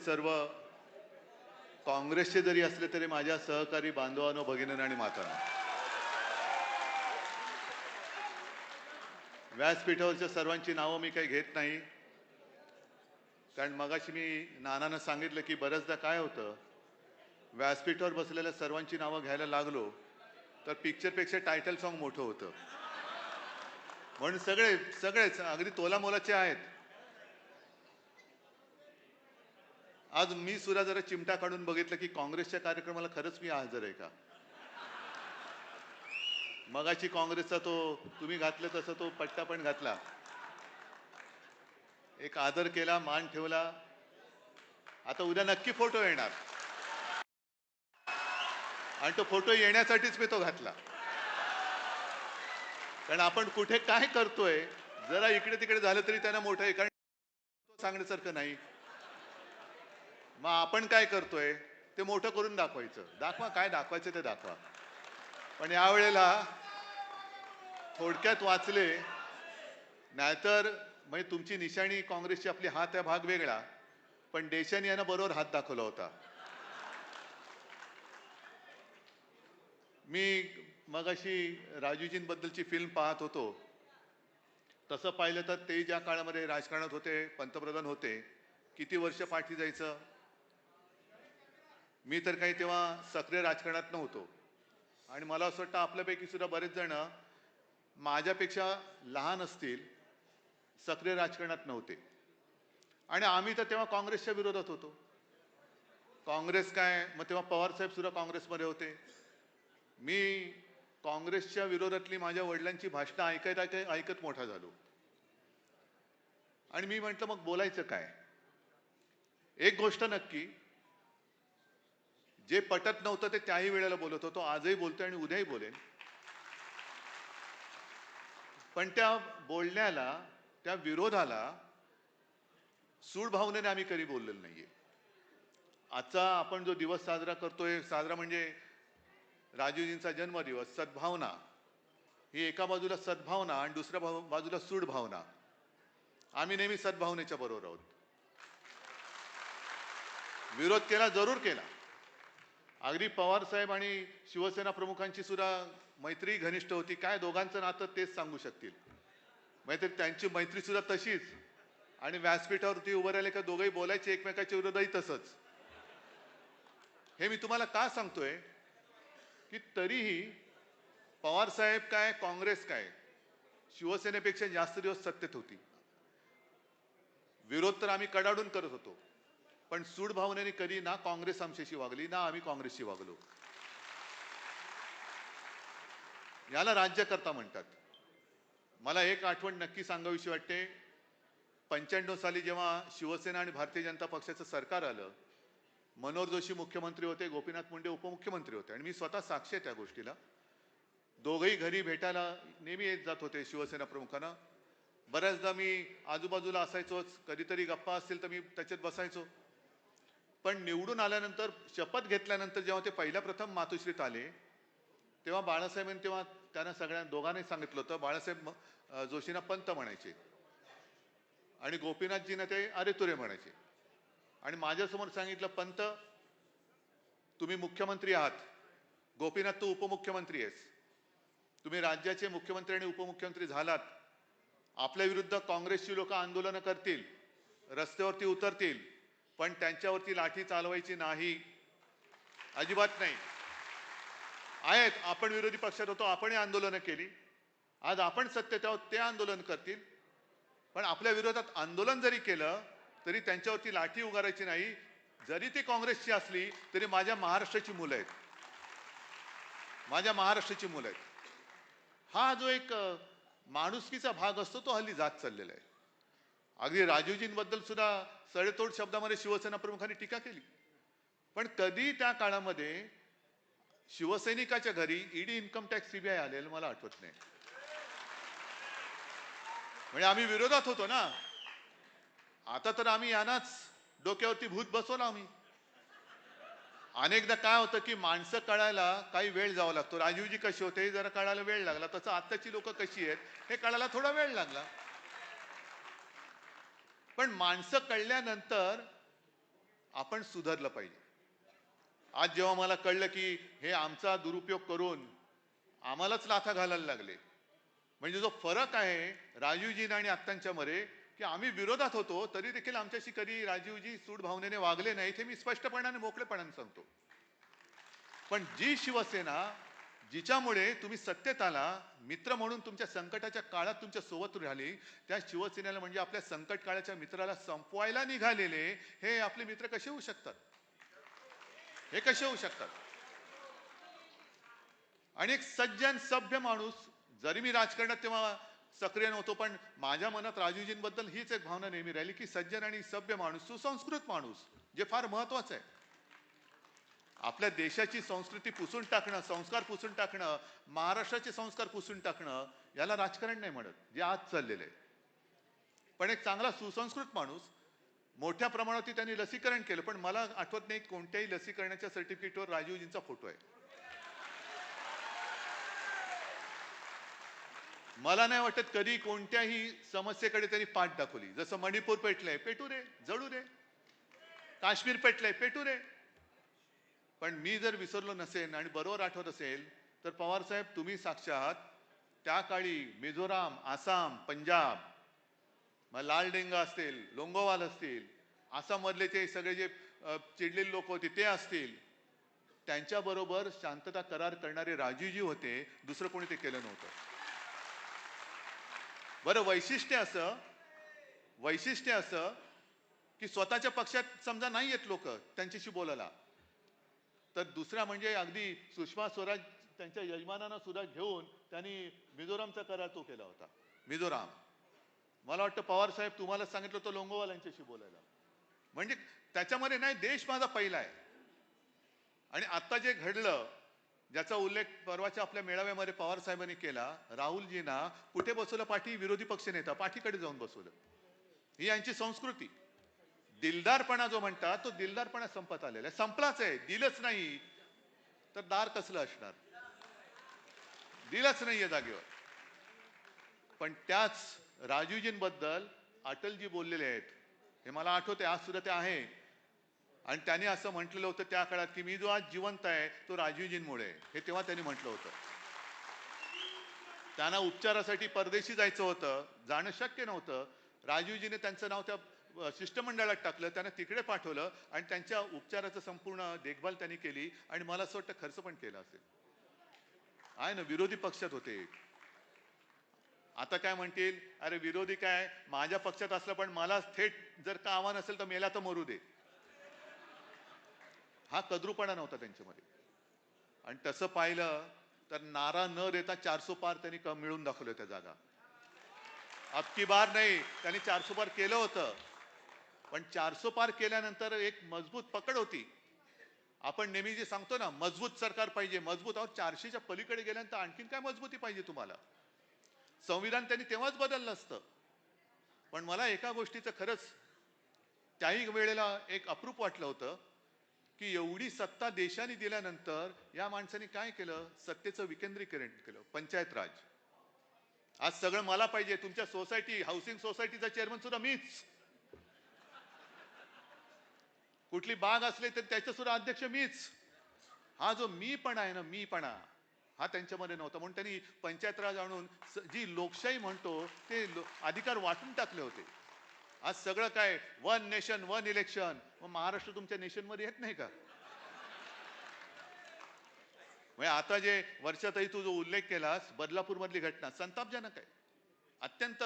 सर्व काँग्रेसचे जरी असले तरी माझ्या सहकारी बांधवांनो, भगिनींनो आणि मातांनो, व्यासपीठावरच्या सर्वांची नावं मी काही घेत नाही, कारण मगाशी मी नानानं सांगितलं की बऱ्याचदा काय होतं, व्यासपीठावर बसलेल्या सर्वांची नावं घ्यायला लागलो तर पिक्चरपेक्षा टायटल सॉन्ग मोठं होतं. म्हणून सगळेच अगदी तोलामोलाचे आहेत. आज मी सुद्धा जरा चिमटा काढून बघितलं की काँग्रेसच्या कार्यक्रमाला खरंच मी हजर आहे का. मगाची काँग्रेसचा तो तुम्ही घातलं तसं तो पट्टा पण घातला, एक आदर केला, मान ठेवला. आता उद्या नक्की फोटो येणार आणि तो फोटो येण्यासाठीच मी तो घातला, कारण आपण कुठे काय करतोय जरा इकडे तिकडे झालं तरी त्यांना मोठं आहे, कारण तो सांगण्यासारखं नाही. मग आपण काय करतोय ते मोठं करून दाखवायचं. दाखवा, काय दाखवायचं ते दाखवा. पण यावेळेला थोडक्यात वाचले, नाहीतर म्हणजे तुमची निशाणी काँग्रेसची आपली हात आहे भाग वेगळा, पण देशाने यांना बरोबर हात दाखवला होता. मी मगाशी राजूजींबद्दलची फिल्म पाहत होतो. तसं पाहिलं तर ते ज्या काळामध्ये राजकारणात होते, पंतप्रधान होते, किती वर्ष पाठी जायचं. मी तर काही तेव्हा सक्रिय राजकारणात नव्हतो आणि मला असं वाटतं आपल्यापैकी सुद्धा बरेच जण माझ्यापेक्षा लहान असतील, सक्रिय राजकारणात नव्हते. आणि आम्ही तर तेव्हा काँग्रेसच्या विरोधात होतो. काँग्रेस काय, मग तेव्हा पवारसाहेब सुद्धा काँग्रेसमध्ये होते. मी काँग्रेसच्या विरोधातली माझ्या वडिलांची भाषणं ऐकत मोठा झालो. आणि मी म्हटलं मग बोलायचं काय. एक गोष्ट नक्की, जे पटत नव्हतं ते त्याही वेळेला बोलत होतो, आजही बोलतोय आणि उद्याही बोलेन. पण त्या बोलण्याला, त्या विरोधाला सूड भावनेने आम्ही कधी बोललेलो नाहीये. आजचा आपण जो दिवस साजरा करतोय, साजरा म्हणजे राजूजींचा जन्मदिवस, सद्भावना, ही एका बाजूला सद्भावना आणि दुसऱ्या बाजूला सूड भावना. आम्ही नेहमी सद्भावनेच्या बरोबर आहोत. विरोध केला, जरूर केला. अगदी पवार साहेब आणि शिवसेना प्रमुखांची सुद्धा मैत्री घनिष्ठ होती. काय दोघांचं नातं तेच सांगू शकतील. मैत्री, त्यांची मैत्री सुद्धा तशीच. आणि व्यासपीठावरती उभं राहिले का दोघंही बोलायचे एकमेकाच्या विरोधातही तसंच. हे मी तुम्हाला का सांगतोय की तरीही पवार साहेब काय, काँग्रेस काय, शिवसेनेपेक्षा जास्त दिवस सत्तेत होती. विरोध तर आम्ही कडाडून करत होतो, पण सूड भावनेने कधी ना काँग्रेस आमच्याशी वागली ना आम्ही काँग्रेसशी वागलो. याला राज्यकर्ता म्हणतात. मला एक आठवण नक्की सांगावीशी वाटते. 95 साली जेव्हा शिवसेना आणि भारतीय जनता पक्षाचं सरकार आलं, मनोहर जोशी मुख्यमंत्री होते, गोपीनाथ मुंडे उपमुख्यमंत्री होते आणि मी स्वतः साक्षी आहे त्या गोष्टीला. दोघंही घरी भेटायला नेहमी येत जात होते शिवसेना प्रमुखांना. बऱ्याचदा मी आजूबाजूला असायचोच, कधीतरी गप्पा असतील तर मी त्याच्यात बसायचो. पण निवडून आल्यानंतर, शपथ घेतल्यानंतर जेव्हा ते पहिल्या प्रथम मातोश्रीत आले, तेव्हा बाळासाहेबांनी तेव्हा त्यांना सगळ्या दोघांनी सांगितलं होतं, बाळासाहेब जोशींना पंत म्हणायचे आणि गोपीनाथजींना ते अरे तुरे म्हणायचे. आणि माझ्यासमोर सांगितलं, पंत तुम्ही मुख्यमंत्री आहात, गोपीनाथ तू उपमुख्यमंत्री आहेस, तुम्ही राज्याचे मुख्यमंत्री आणि उपमुख्यमंत्री झालात. आपल्या विरुद्ध काँग्रेसची लोक आंदोलनं करतील, रस्त्यावरती उतरतील, पण त्यांच्यावरती लाठी चालवायची नाही, अजिबात नाही. आहेत, आपण विरोधी पक्षात होतो, आपणही आंदोलनं केली. आज आपण सत्तेत आहोत, ते आंदोलन करतील, पण आपल्या विरोधात आंदोलन जरी केलं तरी त्यांच्यावरती लाठी उगारायची नाही. जरी ती काँग्रेसची असली तरी माझ्या महाराष्ट्राची मुलं आहेत, माझ्या महाराष्ट्राची मुलं आहेत. हा जो एक माणुसकीचा भाग असतो तो हल्ली जात चाललेला आहे. अगदी राजूजींबद्दल सुद्धा सडेतोड शब्दामध्ये शिवसेना प्रमुखांनी टीका केली. पण कधी त्या काळामध्ये शिवसैनिकाच्या घरी ईडी, इन्कम टॅक्स, सीबीआय आलेलं मला आठवत नाही. म्हणजे आम्ही विरोधात होतो ना. आता तर आम्ही यांनाच डोक्यावरती भूत बसवलं आम्ही. अनेकदा काय होतं की माणसं कळायला काही वेळ जावा लागतो. राजीवजी कसे होते जरा कळायला वेळ लागला, तसं आताची लोक कशी आहेत हे कळायला थोडा वेळ लागला. पण माणसं कळल्यानंतर आपण सुधारलं पाहिजे. आज जेव्हा मला कळलं की हे आमचा दुरुपयोग करून आम्हालाच लाथा घालायला लागले, म्हणजे जो फरक आहे राजीवजी आणि आत्तांच्यामध्ये, की आम्ही विरोधात होतो तरी देखील आमच्याशी कधी राजीवजी सूड भावनेने वागले नाही, हे मी स्पष्टपणाने मोकळेपणाने सांगतो. पण जी शिवसेना जिच्यामुळे तुम्ही सत्तेत आला, मित्र म्हणून तुमच्या संकटाच्या काळात तुमच्या सोबत राहिली, त्या शिवसेनेला म्हणजे आपल्या संकट काळाच्या मित्राला संपवायला निघालेले हे आपले मित्र कसे होऊ शकतात? हे कसे होऊ शकतात? आणि एक सज्जन सभ्य माणूस, जरी मी राजकारणात तेव्हा सक्रिय नव्हतो, पण माझ्या मनात राजूजींबद्दल हीच एक भावना नेहमी राहिली की सज्जन आणि सभ्य माणूस, सुसंस्कृत माणूस, जे फार महत्वाचं आहे. आपल्या देशाची संस्कृती पुसून टाकणं, संस्कार पुसून टाकणं, महाराष्ट्राचे संस्कार पुसून टाकणं, याला राजकारण नाही म्हणत, जे आज चाललेलं आहे. पण एक चांगला सुसंस्कृत माणूस, मोठ्या प्रमाणात त्यांनी लसीकरण केलं, पण मला आठवत नाही कोणत्याही लसीकरणाच्या सर्टिफिकेटवर राजीवजींचा फोटो आहे. मला नाही वाटत कधी कोणत्याही समस्येकडे त्यांनी पाठ दाखवली. जसं मणिपूर पेटलंय, पेटू रे, जळू रे. काश्मीर पेटलंय, पेटू रे. पण मी जर विसरलो नसेल आणि बरोबर आठवत असेल तर पवार साहेब, तुम्ही साक्षात त्या काळी मिझोराम, आसाम, पंजाब, मग लालडेंगा असतील, लोंगोवाल असतील, आसाम मधले ते सगळे जे चिडलेले लोक होते ते असतील, त्यांच्याबरोबर शांतता करार करणारे राजीवजी होते, दुसरं कोणी ते केलं नव्हतं. बरं, वैशिष्ट्य असं की स्वतःच्या पक्षात समजा नाही येत लोक त्यांच्याशी बोलायला, तर दुसरा म्हणजे अगदी सुषमा स्वराज त्यांच्या यजमानांना सुद्धा घेऊन त्यांनी मिझोरामचा करार तो केला होता. मिझोराम, मला वाटतं पवार साहेब तुम्हाला सांगितलं होतं लोंगोवाल यांच्याशी बोलायला. म्हणजे त्याच्यामध्ये नाही, देश माझा पहिला आहे. आणि आता जे घडलं, ज्याचा उल्लेख परवाच्या आपल्या मेळाव्यामध्ये पवार साहेबांनी केला, राहुलजींना कुठे बसवलं? पाठी, विरोधी पक्षनेता पाठीकडे जाऊन बसवलं. ही यांची संस्कृती. दिलदारपणा जो म्हणतात तो दिलदारपणा संपत आलेला आहे, संपलाच आहे. दिलंच नाही तर दार कसलं असणार? दिलंच नाहीये जागेवर. पण त्याच राजीवजींबद्दल अटलजी बोललेले आहेत, हे मला आठवते, आज सुद्धा ते आहे. आणि त्यांनी असं म्हटलेलं होतं त्या काळात की मी जो आज जिवंत आहे तो राजीवजींमुळे, हे तेव्हा त्यांनी म्हटलं होतं. त्यांना उपचारासाठी परदेशी जायचं होतं, जाणं शक्य नव्हतं. राजीवजीने त्यांचं नाव त्या शिष्टमंडळात टाकलं, त्यांना तिकडे पाठवलं आणि त्यांच्या उपचाराचं संपूर्ण देखभाल त्यांनी केली. आणि मला असं वाटतं खर्च पण केला असेल. आहे ना, विरोधी पक्षात होते. आता काय म्हणतील, अरे विरोधी काय, माझ्या पक्षात असलं पण मला थेट जर का आव्हान असेल तर मेला तर मरू दे. हा कद्रूपणा नव्हता त्यांच्यामध्ये. आणि तसं पाहिलं तर नारा न देता 400 पार त्यांनी मिळून दाखवलं त्या जागा. अबकी बार नाही, त्यांनी 400 पार केलं होतं. पण 400 पार केल्यानंतर एक मजबूत पकड होती. आपण नेहमी जे सांगतो ना, मजबूत सरकार पाहिजे, मजबूत. आहोत 400च्या पलीकडे गेल्यानंतर आणखीन काय मजबूती पाहिजे तुम्हाला? संविधान त्यांनी तेव्हाच बदललं असतं. पण मला एका गोष्टीचं खरंच त्याही वेळेला एक अप्रूप वाटलं होतं की एवढी सत्ता देशाने दिल्यानंतर या माणसाने काय केलं? सत्तेचं विकेंद्रीकरण केलं, पंचायत राज. आज सगळं मला पाहिजे. तुमच्या सोसायटी, हाऊसिंग सोसायटीचा चेअरमन सुद्धा मीच. कुठली बाग असले तर त्याचं सुद्धा अध्यक्ष मीच. हा जो मीपणा आहे ना, मीपणा, हा त्यांच्यामध्ये नव्हता. म्हणून त्यांनी पंचायत राज आणून जी लोकशाही म्हणतो ते अधिकार वाटून टाकले होते. आज सगळं काय वन नेशन वन इलेक्शन. मग महाराष्ट्र तुमच्या नेशन मध्ये येत नाही का? म्हणजे आता जे वर्षातही तू जो उल्लेख केलास, बदलापूर मधली घटना संतापजनक आहे, अत्यंत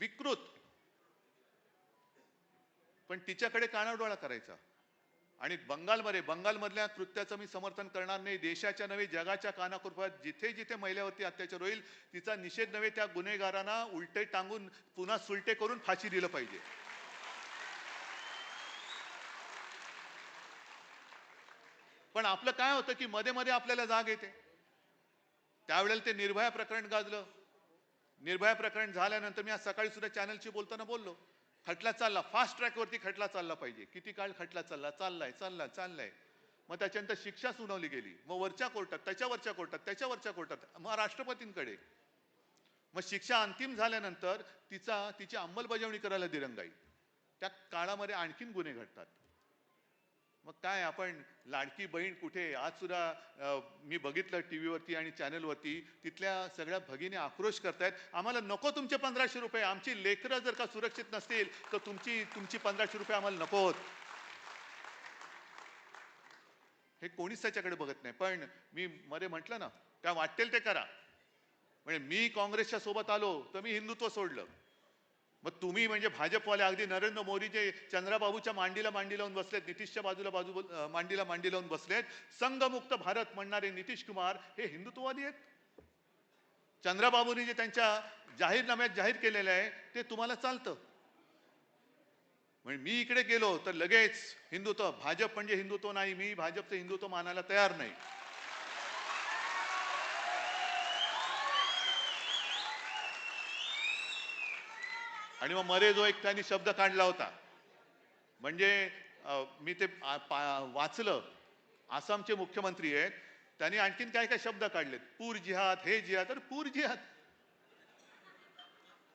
विकृत. पण तिच्याकडे कानाडोळा करायचा. आणि बंगालमधल्या कृत्याचं मी समर्थन करणार नाही. देशाच्या नव्हे जगाच्या कानाकोपऱ्यात जिथे जिथे महिलेवरती अत्याचार होईल तिचा निषेध नव्हे, त्या गुन्हेगारांना उलटे टांगून पुन्हा सुलटे करून फाशी दिलं पाहिजे. पण आपलं काय होतं की मध्ये मध्ये आपल्याला जाग येते. त्यावेळेला ते निर्भया प्रकरण गाजलं. निर्भया प्रकरण झाल्यानंतर मी आज सकाळी सुद्धा चॅनलशी बोलताना बोललो, खटला चालला, फास्ट ट्रॅकवरती खटला चालला पाहिजे. किती काळ खटला चाललाय. मग त्याच्यानंतर शिक्षा सुनावली गेली, मग वरच्या कोर्टात, त्याच्यावरच्या कोर्टात, त्याच्यावरच्या कोर्टात, मग राष्ट्रपतींकडे. मग शिक्षा अंतिम झाल्यानंतर तिची अंमलबजावणी करायला दिरंगाई. त्या काळामध्ये आणखीन गुन्हे घडतात. मग काय आपण लाडकी बहीण कुठे आज सुद्धा मी बघितलं टीव्हीवरती आणि चॅनलवरती तिथल्या सगळ्या भगिनी आक्रोश करतायत, आम्हाला नको तुमचे 1500 रुपये, आमची लेकरं जर का सुरक्षित नसतील तर तुमची 1500 रुपये आम्हाला नको होत. हे कोणीच त्याच्याकडे बघत नाही. पण मी मध्ये म्हटलं ना, काय वाटेल ते करा. म्हणजे मी काँग्रेसच्या सोबत आलो तर मी हिंदुत्व सोडलं. मग तुम्ही म्हणजे भाजपवाले अगदी नरेंद्र मोदी जे चंद्राबाबूच्या मांडीला मांडी लावून बसलेत, नितीशच्या बाजूला मांडीला मांडी लावून बसलेत, संघमुक्त भारत म्हणणारे नितीश कुमार हे हिंदुत्ववादी आहेत. चंद्राबाबूंनी जे त्यांच्या जाहीरनाम्यात जाहीर केलेलं आहे ते तुम्हाला चालतं. म्हणजे मी इकडे गेलो तर लगेच हिंदुत्व, भाजप म्हणजे हिंदुत्व नाही, मी भाजपचं हिंदुत्व मानायला तयार नाही. आणि मग मध्ये जो एक त्यांनी शब्द काढला होता, म्हणजे मी ते वाचलं, आसामचे मुख्यमंत्री आहेत, त्यांनी आणखीन काय काय शब्द काढलेत, पूर जिहाद, हे जिहाद. तर पूर जिहाद,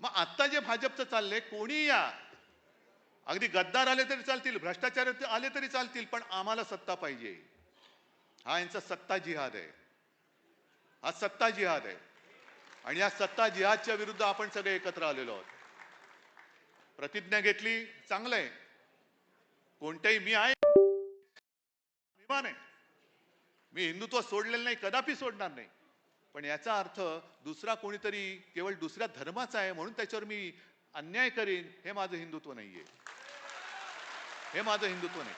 मग आता जे भाजपचं चाललंय, कोणी या, अगदी गद्दार आले तरी चालतील, भ्रष्टाचार आले तरी चालतील, पण आम्हाला सत्ता पाहिजे. हा यांचा सत्ता जिहाद आहे, हा सत्ता जिहाद आहे. आणि या सत्ता जिहादच्या विरुद्ध आपण सगळे एकत्र आलेलो आहोत. प्रतिज्ञा घेतली, चांगलंय. कोणत्याही, मी आहे, अभिमान आहे, मी हिंदुत्व सोडलेलं नाही, कदापि सोडणार नाही. पण याचा अर्थ दुसरा कोणीतरी केवळ दुसऱ्या धर्माचा आहे म्हणून त्याच्यावर मी अन्याय करीन, हे माझं हिंदुत्व नाहीये, हे माझं हिंदुत्व नाही.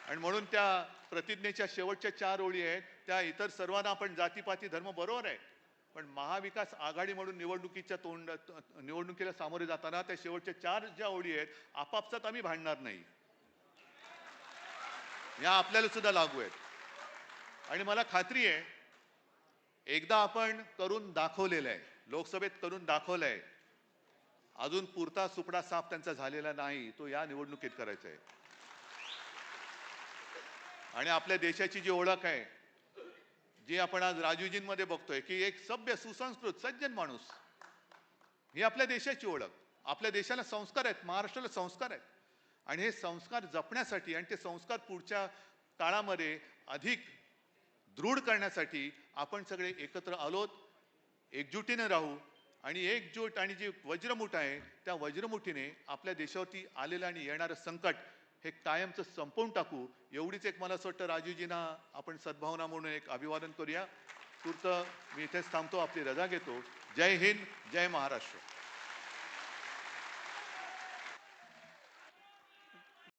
आणि म्हणून त्या प्रतिज्ञेच्या शेवटच्या 4 ओळी आहेत त्या, इतर सर्वांना आपण जातीपाती धर्म बरोबर आहे, पण महाविकास आघाडी म्हणून निवडणुकीला सामोरे जाताना त्या शेवटच्या 4 ज्या ओळी आहेत, आपापसात आम्ही भांडणार नाही, या आपल्याला सुद्धा लागू आहेत. आणि मला खात्री आहे, एकदा आपण करून दाखवलेलं आहे, लोकसभेत करून दाखवलंय, अजून पुरता सुपडा साफ त्यांचा झालेला नाही, तो या निवडणुकीत करायचा आहे. आणि आपल्या देशाची जी ओळख आहे, जी आपण आज राजूजींमध्ये बघतोय, की एक सभ्य, सुसंस्कृत, सज्जन माणूस, ही आपल्या देशाची ओळख. आपल्या देशाला संस्कार आहेत, महाराष्ट्राला संस्कार आहेत. आणि हे संस्कार जपण्यासाठी आणि ते संस्कार पुढच्या काळामध्ये अधिक दृढ करण्यासाठी आपण सगळे एकत्र आलोत, एकजुटीने राहू. आणि एकजूट आणि जी वज्रमुठ आहे, त्या वज्रमुठीने आपल्या देशावरती आलेलं आणि येणारं संकट हे कायमचं संपवून टाकू. एवढीच एक मला असं वाटतं, राजूजींना आपण सद्भावना म्हणून एक अभिवादन करूया. तूर्त मी इथेच थांबतो, आपली रजा घेतो. जय हिंद, जय महाराष्ट्र.